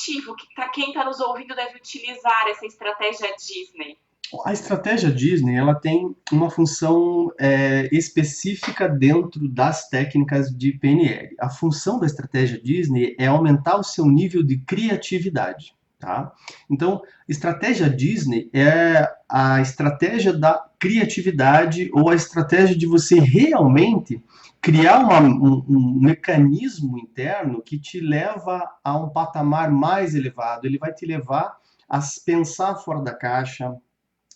motivo que quem está nos ouvindo deve utilizar essa estratégia Disney? A estratégia Disney, ela tem uma função específica dentro das técnicas de PNL. A função da estratégia Disney é aumentar o seu nível de criatividade, tá? Então, estratégia Disney é a estratégia da criatividade ou a estratégia de você realmente criar um mecanismo interno que te leva a um patamar mais elevado. Ele vai te levar a pensar fora da caixa,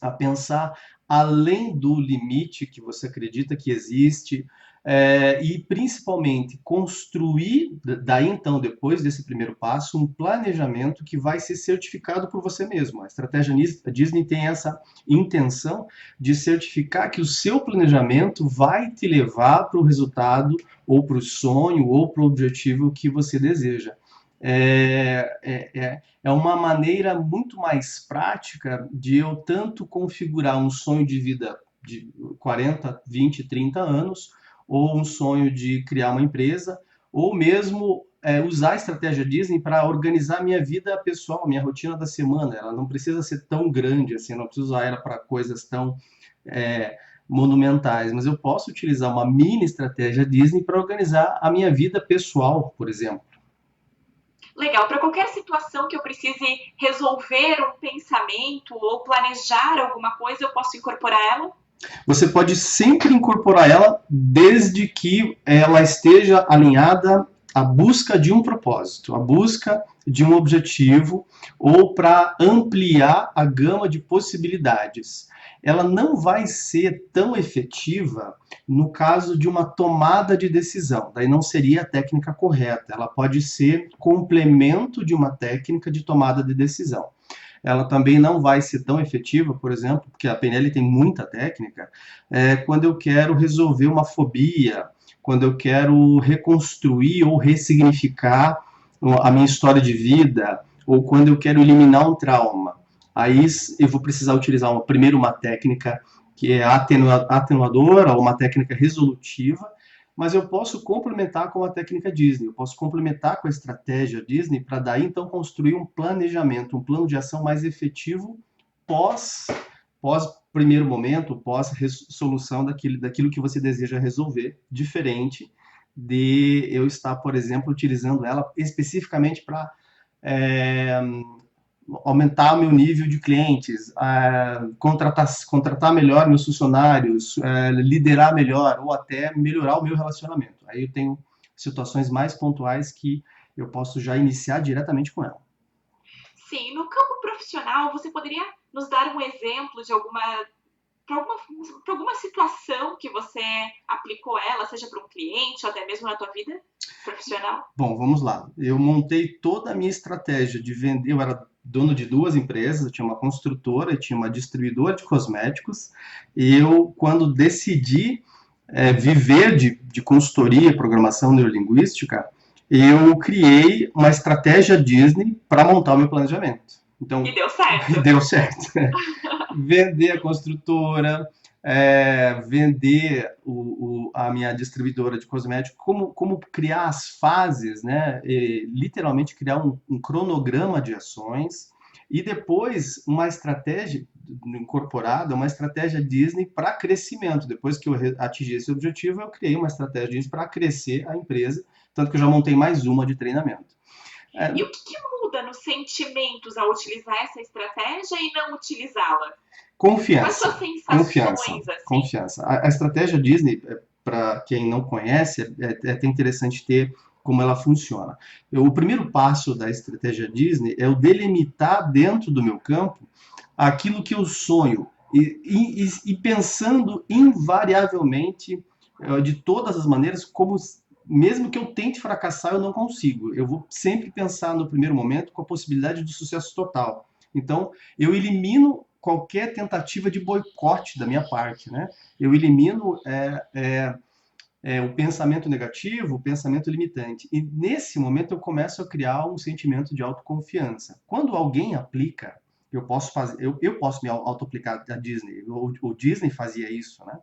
a pensar além do limite que você acredita que existe, e principalmente construir, daí então, depois desse primeiro passo, um planejamento que vai ser certificado por você mesmo. A estratégia Disney tem essa intenção de certificar que o seu planejamento vai te levar para o resultado, ou para o sonho, ou para o objetivo que você deseja. É uma maneira muito mais prática de eu tanto configurar um sonho de vida de 40, 20, 30 anos, ou um sonho de criar uma empresa, ou mesmo usar a estratégia Disney para organizar minha vida pessoal, minha rotina da semana. Ela não precisa ser tão grande assim, não preciso usar ela para coisas tão monumentais, mas eu posso utilizar uma mini estratégia Disney para organizar a minha vida pessoal, por exemplo. Legal, para qualquer situação que eu precise resolver um pensamento ou planejar alguma coisa, eu posso incorporar ela? Você pode sempre incorporar ela desde que ela esteja alinhada à busca de um propósito, à busca de um objetivo ou para ampliar a gama de possibilidades. Ela não vai ser tão efetiva no caso de uma tomada de decisão, daí não seria a técnica correta. Ela pode ser complemento de uma técnica de tomada de decisão. Ela também não vai ser tão efetiva, por exemplo, porque a PNL tem muita técnica, quando eu quero resolver uma fobia, quando eu quero reconstruir ou ressignificar a minha história de vida, ou quando eu quero eliminar um trauma. Aí eu vou precisar utilizar primeiro uma técnica que é atenuadora, ou uma técnica resolutiva, mas eu posso complementar com a técnica Disney, eu posso complementar com a estratégia Disney para daí então construir um planejamento, um plano de ação mais efetivo pós primeiro momento, pós solução daquilo que você deseja resolver, diferente de eu estar, por exemplo, utilizando ela especificamente para aumentar o meu nível de clientes, contratar melhor meus funcionários, liderar melhor ou até melhorar o meu relacionamento. Aí eu tenho situações mais pontuais que eu posso já iniciar diretamente com ela. Sim, no campo profissional, você poderia nos dar um exemplo de alguma situação que você aplicou ela, seja para um cliente ou até mesmo na tua vida profissional? Bom, vamos lá. Eu montei toda a minha estratégia de vender. Eu era dono de duas empresas, eu tinha uma construtora e tinha uma distribuidora de cosméticos. E eu, quando decidi viver de consultoria e programação neurolinguística, eu criei uma estratégia Disney para montar o meu planejamento. Então, e deu certo. Deu certo. Vender a construtora, vender a minha distribuidora de cosméticos, como criar as fases, né? Literalmente criar um cronograma de ações e depois uma estratégia incorporada, uma estratégia Disney para crescimento. Depois que eu atingi esse objetivo, eu criei uma estratégia Disney para crescer a empresa, tanto que eu já montei mais uma de treinamento. E o que muda nos sentimentos ao utilizar essa estratégia e não utilizá-la? Confiança. Quais suas sensações, Confiança. assim? Confiança. A estratégia Disney, para quem não conhece, é até interessante ter como ela funciona. O primeiro passo da estratégia Disney é o delimitar dentro do meu campo aquilo que eu sonho e pensando invariavelmente, de todas as maneiras, como mesmo que eu tente fracassar, eu não consigo. Eu vou sempre pensar no primeiro momento com a possibilidade de sucesso total. Então, eu elimino qualquer tentativa de boicote da minha parte, né? Eu elimino o pensamento negativo, o pensamento limitante. E nesse momento eu começo a criar um sentimento de autoconfiança. Quando alguém aplica, eu posso me auto-aplicar a Disney. O Disney fazia isso, né?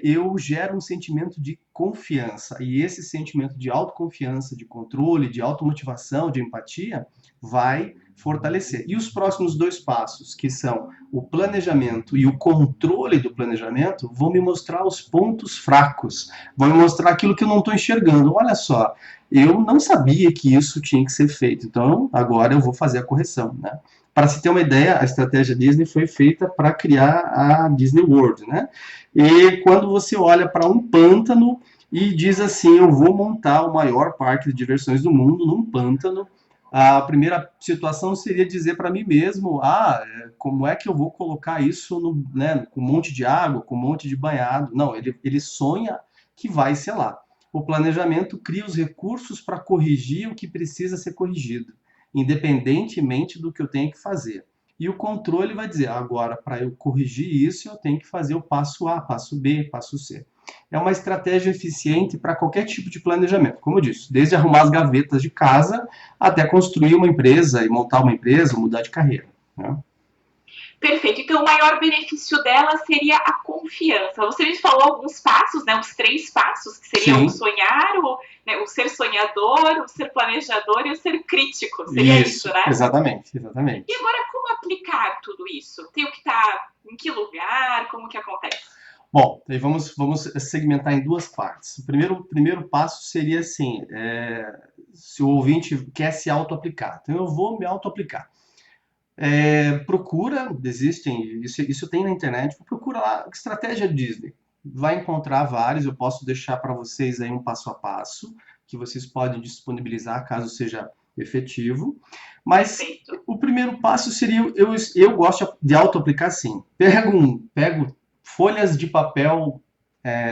eu gero um sentimento de confiança. E esse sentimento de autoconfiança, de controle, de automotivação, de empatia, vai fortalecer. E os próximos dois passos, que são o planejamento e o controle do planejamento, vão me mostrar os pontos fracos, vão me mostrar aquilo que eu não estou enxergando. Olha só, eu não sabia que isso tinha que ser feito, então agora eu vou fazer a correção, né? Para se ter uma ideia, a estratégia Disney foi feita para criar a Disney World, né? E quando você olha para um pântano e diz assim, eu vou montar o maior parque de diversões do mundo num pântano, a primeira situação seria dizer para mim mesmo, como é que eu vou colocar isso no, né, com um monte de água, com um monte de banhado? Não, ele sonha que vai ser lá. O planejamento cria os recursos para corrigir o que precisa ser corrigido, independentemente do que eu tenho que fazer. E o controle vai dizer, agora, para eu corrigir isso, eu tenho que fazer o passo A, passo B, passo C. É uma estratégia eficiente para qualquer tipo de planejamento, como eu disse, desde arrumar as gavetas de casa até construir uma empresa e montar uma empresa, mudar de carreira, né? Perfeito. Então, o maior benefício dela seria a confiança. Você me falou alguns passos, né? Os 3 passos, que seriam o Sim. sonhar, o ser sonhador, o ser planejador e o ser crítico. Seria isso, né? Exatamente, E exatamente. agora, como aplicar tudo isso? Tenho que estar em que lugar? Como que acontece? Bom, aí vamos segmentar em duas partes. O primeiro passo seria assim, se o ouvinte quer se auto-aplicar. Então, eu vou me auto-aplicar. Procura, existem, isso tem na internet, procura lá, estratégia Disney. Vai encontrar vários, eu posso deixar para vocês aí um passo a passo, que vocês podem disponibilizar caso seja efetivo. Mas Perfeito. o primeiro passo seria, eu gosto de auto-aplicar assim, pego folhas de papel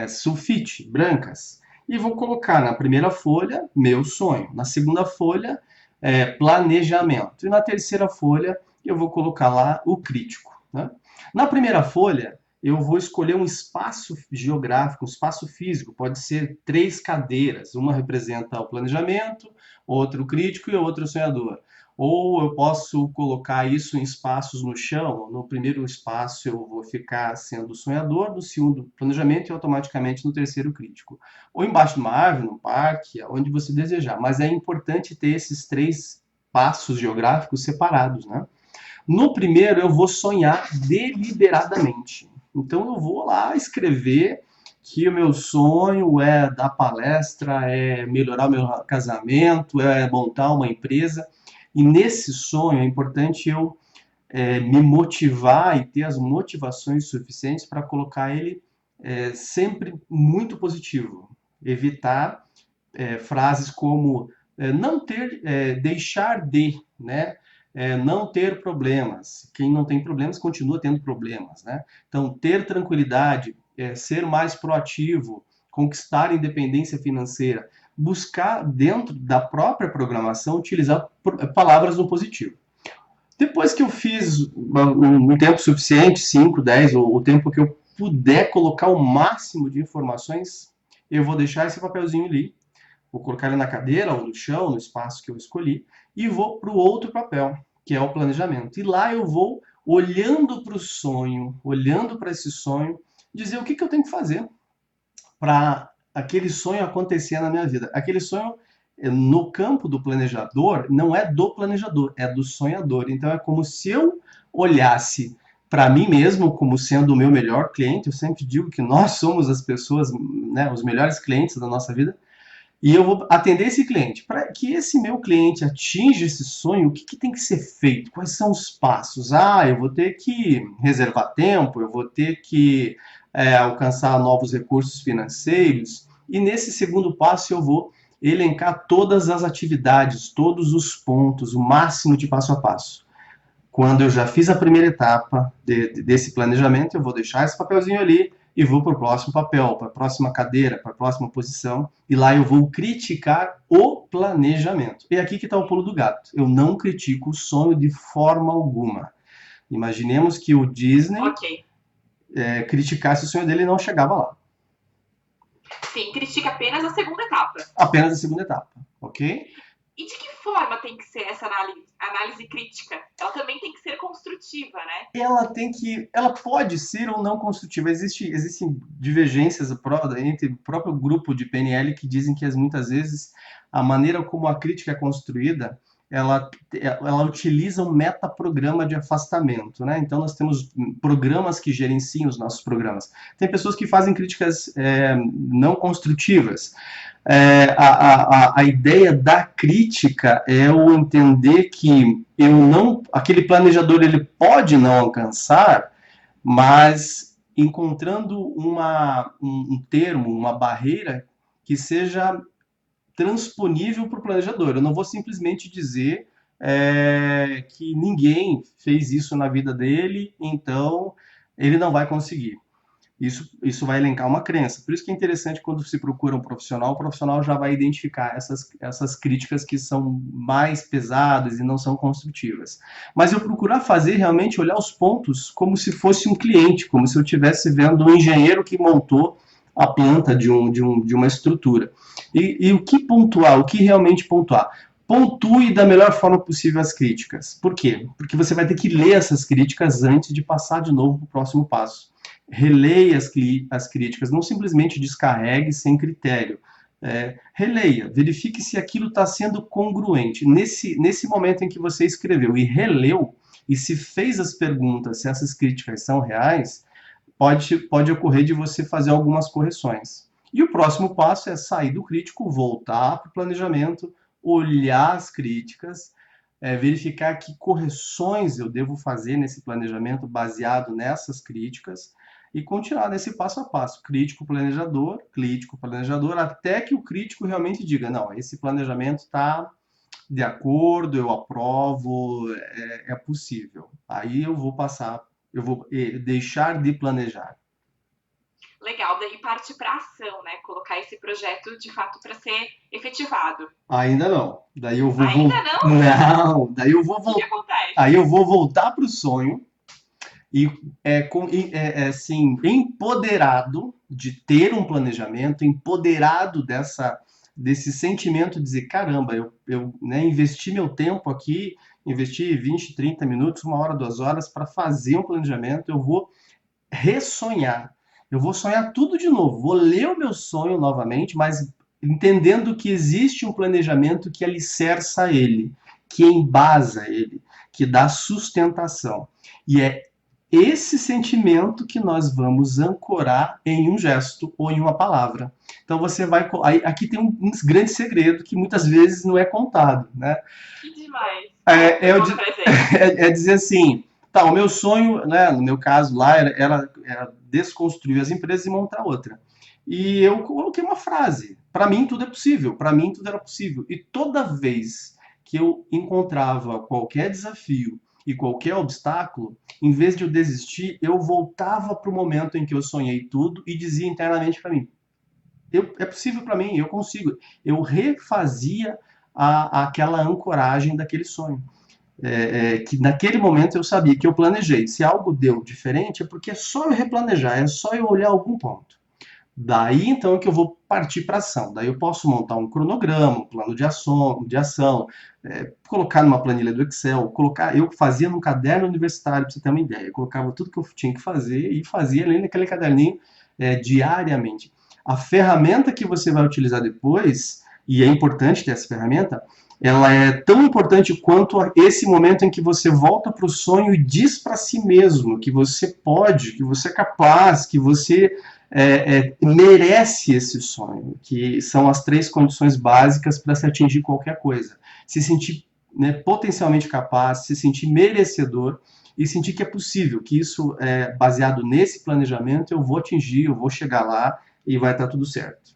sulfite, brancas, e vou colocar na primeira folha, meu sonho, na segunda folha, planejamento, e na terceira folha, eu vou colocar lá o crítico, né? Na primeira folha, eu vou escolher um espaço geográfico, um espaço físico, pode ser 3 cadeiras, uma representa o planejamento, outra o crítico e outra o sonhador. Ou eu posso colocar isso em espaços no chão, no primeiro espaço eu vou ficar sendo o sonhador, no segundo planejamento e automaticamente no terceiro crítico. Ou embaixo de uma árvore, num parque, onde você desejar, mas é importante ter esses 3 passos geográficos separados, né? No primeiro, eu vou sonhar deliberadamente. Então, eu vou lá escrever que o meu sonho é dar palestra, é melhorar o meu casamento, é montar uma empresa. E nesse sonho é importante eu me motivar e ter as motivações suficientes para colocar ele sempre muito positivo. Evitar frases como não ter, deixar de, né? Não ter problemas. Quem não tem problemas continua tendo problemas, né? Então, ter tranquilidade, ser mais proativo, conquistar independência financeira, buscar dentro da própria programação utilizar palavras no positivo. Depois que eu fiz um tempo suficiente, 5, 10, ou o tempo que eu puder colocar o máximo de informações, eu vou deixar esse papelzinho ali, vou colocar ele na cadeira ou no chão, no espaço que eu escolhi, e vou para o outro papel, que é o planejamento. E lá eu vou olhando para o sonho, olhando para esse sonho, dizer o que eu tenho que fazer para aquele sonho acontecer na minha vida. Aquele sonho, no campo do planejador, não é do planejador, é do sonhador. Então é como se eu olhasse para mim mesmo como sendo o meu melhor cliente. Eu sempre digo que nós somos as pessoas, né, os melhores clientes da nossa vida. E eu vou atender esse cliente. Para que esse meu cliente atinja esse sonho, o que tem que ser feito? Quais são os passos? Eu vou ter que reservar tempo, eu vou ter que alcançar novos recursos financeiros. E nesse segundo passo eu vou elencar todas as atividades, todos os pontos, o máximo de passo a passo. Quando eu já fiz a primeira etapa desse planejamento, eu vou deixar esse papelzinho ali e vou para o próximo papel, para a próxima cadeira, para a próxima posição, e lá eu vou criticar o planejamento. E aqui que está o pulo do gato. Eu não critico o sonho de forma alguma. Imaginemos que o Disney Ok. criticasse o sonho dele e não chegava lá. Sim, critica apenas a segunda etapa. Apenas a segunda etapa, ok? E de que forma tem que ser essa análise crítica? Ela também tem que ser construtiva, né? Ela pode ser ou não construtiva. Existem divergências entre o próprio grupo de PNL que dizem que muitas vezes a maneira como a crítica é construída, ela utiliza um metaprograma de afastamento, né? Então nós temos programas que gerenciam os nossos programas. Tem pessoas que fazem críticas não construtivas. A ideia da crítica é o entender que aquele planejador ele pode não alcançar, mas encontrando um termo, uma barreira que seja transponível para o planejador. Eu não vou simplesmente dizer que ninguém fez isso na vida dele, então ele não vai conseguir. Isso vai elencar uma crença. Por isso que é interessante quando se procura um profissional, o profissional já vai identificar essas críticas que são mais pesadas e não são construtivas. Mas eu procurar fazer realmente olhar os pontos como se fosse um cliente, como se eu estivesse vendo um engenheiro que montou a planta de uma estrutura. E o que pontuar, o que realmente pontuar? Pontue da melhor forma possível as críticas. Por quê? Porque você vai ter que ler essas críticas antes de passar de novo para o próximo passo. Releia as críticas, não simplesmente descarregue sem critério. Releia, verifique se aquilo está sendo congruente. Nesse momento em que você escreveu e releu, e se fez as perguntas se essas críticas são reais, pode ocorrer de você fazer algumas correções. E o próximo passo é sair do crítico, voltar para o planejamento, olhar as críticas, verificar que correções eu devo fazer nesse planejamento baseado nessas críticas e continuar nesse passo a passo, crítico, planejador, até que o crítico realmente diga, não, esse planejamento está de acordo, eu aprovo, é possível. Aí eu vou deixar de planejar. Legal, daí parte para ação, né? Colocar esse projeto de fato para ser efetivado. Ainda não. Daí eu vou Ainda não? Não, daí eu vou O que acontece? Aí eu vou voltar para o sonho e assim, empoderado de ter um planejamento, empoderado desse sentimento de dizer, caramba, eu investi meu tempo aqui, investi 20, 30 minutos, 1 hora, 2 horas para fazer um planejamento, eu vou ressonhar. Eu vou sonhar tudo de novo, vou ler o meu sonho novamente, mas entendendo que existe um planejamento que alicerça ele, que embasa ele, que dá sustentação. E é esse sentimento que nós vamos ancorar em um gesto ou em uma palavra. Então você vai. Aqui tem um grande segredo que muitas vezes não é contado, né? Que demais. É dizer assim, tá, o meu sonho, né, no meu caso lá, era desconstruir as empresas e montar outra. E eu coloquei uma frase, para mim tudo é possível, para mim tudo era possível. E toda vez que eu encontrava qualquer desafio e qualquer obstáculo, em vez de eu desistir, eu voltava para o momento em que eu sonhei tudo e dizia internamente para mim, é possível para mim, eu consigo. Eu refazia aquela ancoragem daquele sonho. Que naquele momento eu sabia que eu planejei. Se algo deu diferente, é porque é só eu replanejar, é só eu olhar algum ponto. Daí então é que eu vou partir para ação. Daí eu posso montar um cronograma, um plano de ação, colocar numa planilha do Excel, eu fazia num caderno universitário, para você ter uma ideia. Eu colocava tudo que eu tinha que fazer e fazia ali naquele caderninho diariamente. A ferramenta que você vai utilizar depois, e é importante ter essa ferramenta, ela é tão importante quanto esse momento em que você volta para o sonho e diz para si mesmo que você pode, que você é capaz, que você merece esse sonho, que são as 3 condições básicas para se atingir qualquer coisa. Se sentir potencialmente capaz, se sentir merecedor e sentir que é possível, que isso, baseado nesse planejamento, eu vou atingir, eu vou chegar lá e vai estar tudo certo.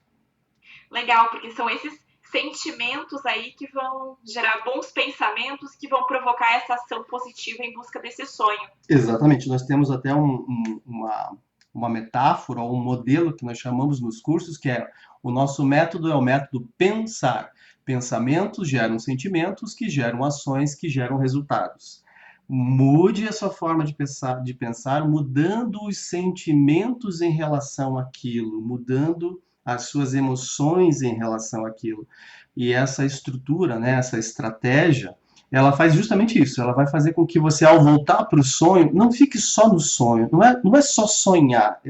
Legal, porque são esses sentimentos aí que vão gerar bons pensamentos, que vão provocar essa ação positiva em busca desse sonho. Exatamente, nós temos até uma metáfora, um modelo que nós chamamos nos cursos, que é o nosso método é o método pensar. Pensamentos geram sentimentos, que geram ações, que geram resultados. Mude a sua forma de pensar, mudando os sentimentos em relação àquilo, mudando as suas emoções em relação àquilo. E essa estrutura, né, essa estratégia, ela faz justamente isso. Ela vai fazer com que você, ao voltar para o sonho, não fique só no sonho. Não é só sonhar.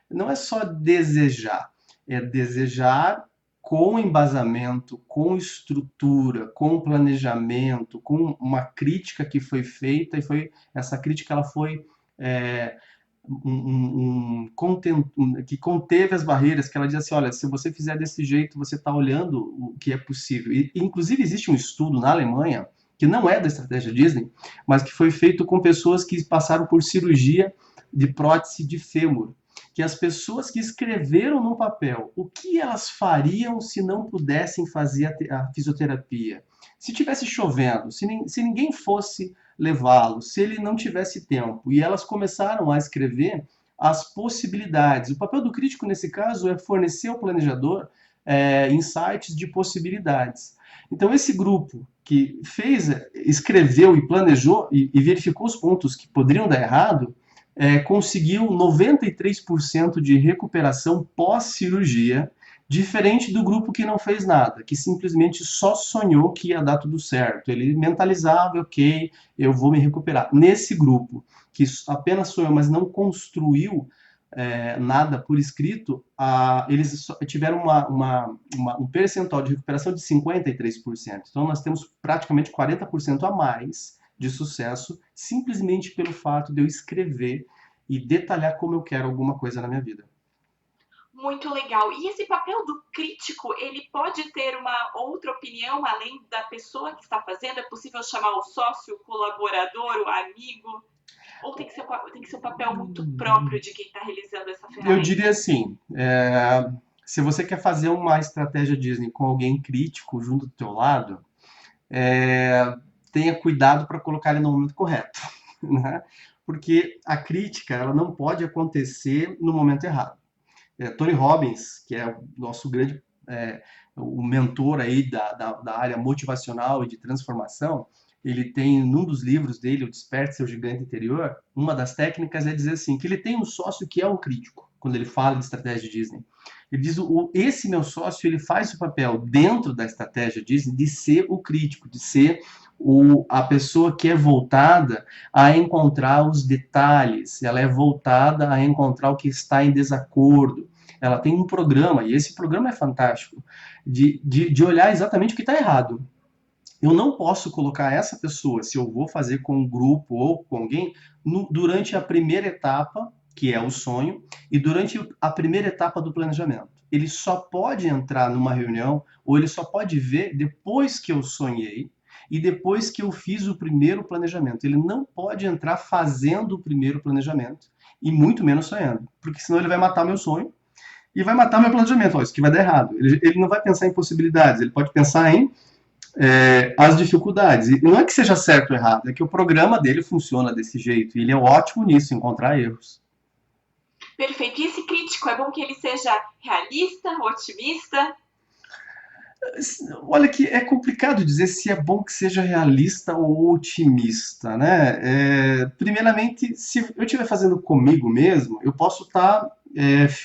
Não é só desejar. É desejar com embasamento, com estrutura, com planejamento, com uma crítica que foi feita, e essa crítica ela foi é, que conteve as barreiras, que ela diz assim, olha, se você fizer desse jeito, você está olhando o que é possível. Inclusive, existe um estudo na Alemanha, que não é da estratégia Disney, mas que foi feito com pessoas que passaram por cirurgia de prótese de fêmur, que as pessoas que escreveram no papel o que elas fariam se não pudessem fazer a fisioterapia, se tivesse chovendo, se ninguém fosse levá-lo, se ele não tivesse tempo. E elas começaram a escrever as possibilidades. O papel do crítico, nesse caso, é fornecer ao planejador insights de possibilidades. Então, esse grupo que escreveu e planejou e verificou os pontos que poderiam dar errado, conseguiu 93% de recuperação pós-cirurgia, diferente do grupo que não fez nada, que simplesmente só sonhou que ia dar tudo certo. Ele mentalizava, ok, eu vou me recuperar. Nesse grupo, que apenas sonhou, mas não construiu nada por escrito, eles tiveram um percentual de recuperação de 53%. Então, nós temos praticamente 40% a mais de sucesso, simplesmente pelo fato de eu escrever e detalhar como eu quero alguma coisa na minha vida. Muito legal. E esse papel do crítico, ele pode ter uma outra opinião além da pessoa que está fazendo? É possível chamar o sócio, o colaborador, o amigo? Ou tem que ser um papel muito próprio de quem está realizando essa ferramenta? Eu diria assim, se você quer fazer uma estratégia Disney com alguém crítico junto do teu lado, tenha cuidado para colocar ele no momento correto, né? Porque a crítica ela não pode acontecer no momento errado. Tony Robbins, que é o nosso grande o mentor aí da área motivacional e de transformação, ele tem, num dos livros dele, O Desperte Seu Gigante Interior, uma das técnicas é dizer assim, que ele tem um sócio que é um crítico, quando ele fala de estratégia Disney. Ele diz, esse meu sócio, ele faz o papel dentro da estratégia Disney de ser o crítico, de ser a pessoa que é voltada a encontrar os detalhes, ela é voltada a encontrar o que está em desacordo. Ela tem um programa, e esse programa é fantástico, de olhar exatamente o que está errado. Eu não posso colocar essa pessoa, se eu vou fazer com um grupo ou com alguém, durante a primeira etapa, que é o sonho, e durante a primeira etapa do planejamento. Ele só pode entrar numa reunião, ou ele só pode ver depois que eu sonhei, e depois que eu fiz o primeiro planejamento. Ele não pode entrar fazendo o primeiro planejamento, e muito menos sonhando, porque senão ele vai matar meu sonho, e vai matar meu planejamento. Ó, isso que vai dar errado. Ele não vai pensar em possibilidades, ele pode pensar em as dificuldades. E não é que seja certo ou errado, é que o programa dele funciona desse jeito, e ele é ótimo nisso, encontrar erros. Perfeito. E esse crítico, é bom que ele seja realista, otimista? Olha que é complicado dizer se é bom que seja realista ou otimista, né? Primeiramente, se eu estiver fazendo comigo mesmo, eu posso estar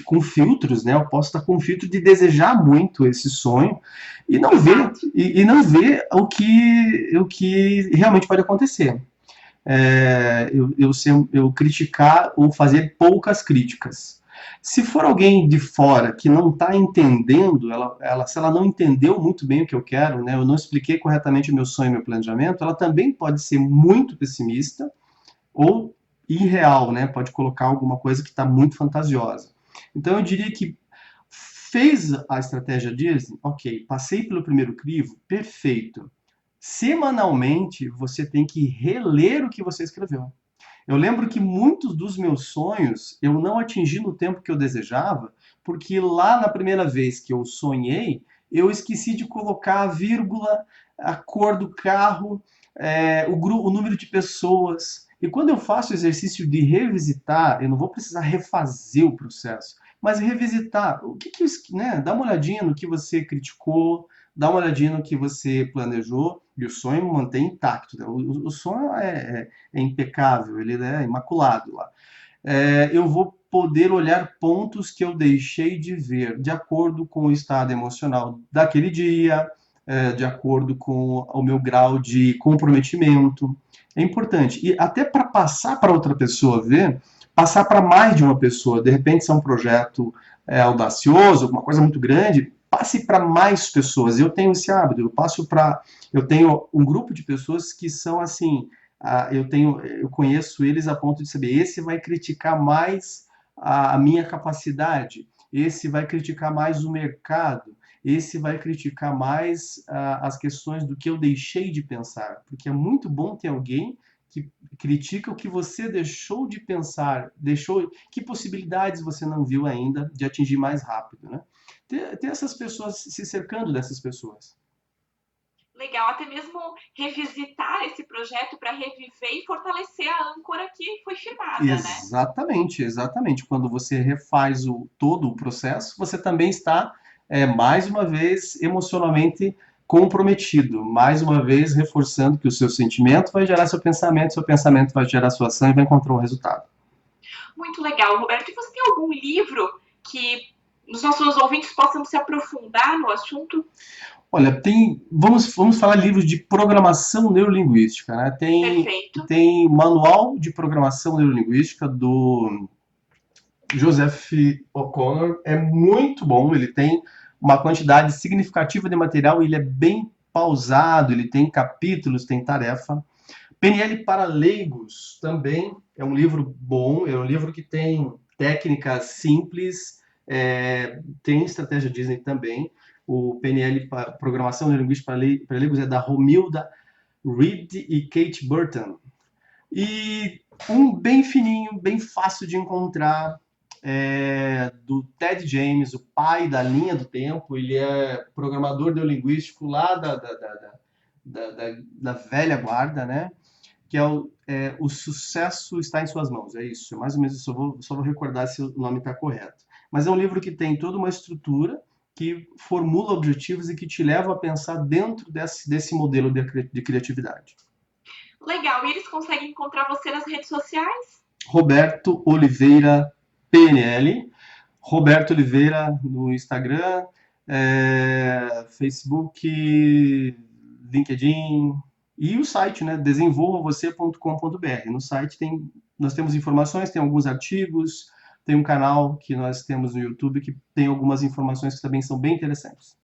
com filtros, né? Eu posso estar com filtro de desejar muito esse sonho e não ver o que realmente pode acontecer. Eu criticar ou fazer poucas críticas. Se for alguém de fora que não está entendendo, se ela não entendeu muito bem o que eu quero, né, eu não expliquei corretamente o meu sonho e meu planejamento, ela também pode ser muito pessimista ou irreal, né, pode colocar alguma coisa que está muito fantasiosa. Então eu diria que fez a estratégia Disney, ok, passei pelo primeiro crivo, perfeito. Semanalmente você tem que reler o que você escreveu. Eu lembro que muitos dos meus sonhos eu não atingi no tempo que eu desejava, porque lá na primeira vez que eu sonhei, eu esqueci de colocar a vírgula, a cor do carro, o número de pessoas. E quando eu faço o exercício de revisitar, eu não vou precisar refazer o processo, mas revisitar. Né? Dá uma olhadinha no que você criticou, dá uma olhadinha no que você planejou, e o sonho mantém intacto. Né? O sonho é impecável, ele é imaculado lá. Eu vou poder olhar pontos que eu deixei de ver, de acordo com o estado emocional daquele dia, de acordo com o meu grau de comprometimento. É importante. E até para passar para outra pessoa ver, passar para mais de uma pessoa. De repente, se é um projeto audacioso, alguma coisa muito grande, passe para mais pessoas. Eu tenho esse hábito, eu tenho um grupo de pessoas que são assim, eu conheço eles a ponto de saber, esse vai criticar mais a minha capacidade, esse vai criticar mais o mercado, esse vai criticar mais as questões do que eu deixei de pensar, porque é muito bom ter alguém que critica o que você deixou de pensar, que possibilidades você não viu ainda de atingir mais rápido, né? Ter essas pessoas, se cercando dessas pessoas. Legal, até mesmo revisitar esse projeto para reviver e fortalecer a âncora que foi firmada, né? Exatamente, exatamente. Quando você refaz todo o processo, você também está, mais uma vez, emocionalmente comprometido, mais uma vez reforçando que o seu sentimento vai gerar seu pensamento vai gerar sua ação e vai encontrar um resultado. Muito legal, Roberto. E você tem algum livro que os nossos ouvintes possam se aprofundar no assunto? Olha, vamos falar livros de programação neurolinguística, né? Perfeito. Tem Manual de Programação Neurolinguística do Joseph O'Connor, é muito bom, ele tem uma quantidade significativa de material, ele é bem pausado, ele tem capítulos, tem tarefa. PNL para leigos também é um livro bom, é um livro que tem técnicas simples, tem estratégia Disney também. O PNL para Programação Neurolinguística para leigos é da Romilda Reed e Kate Burton. E um bem fininho, bem fácil de encontrar, do Ted James, o pai da linha do tempo. Ele é programador neurolinguístico lá da velha guarda, né? Que é o Sucesso Está em Suas Mãos. É isso, mais ou menos isso. Só vou recordar se o nome está correto. Mas é um livro que tem toda uma estrutura, que formula objetivos e que te leva a pensar dentro desse modelo de criatividade. Legal. E eles conseguem encontrar você nas redes sociais? Roberto Oliveira PNL. Roberto Oliveira no Instagram, Facebook, LinkedIn e o site, né, desenvolvavocê.com.br. No site nós temos informações, tem alguns artigos, tem um canal que nós temos no YouTube que tem algumas informações que também são bem interessantes.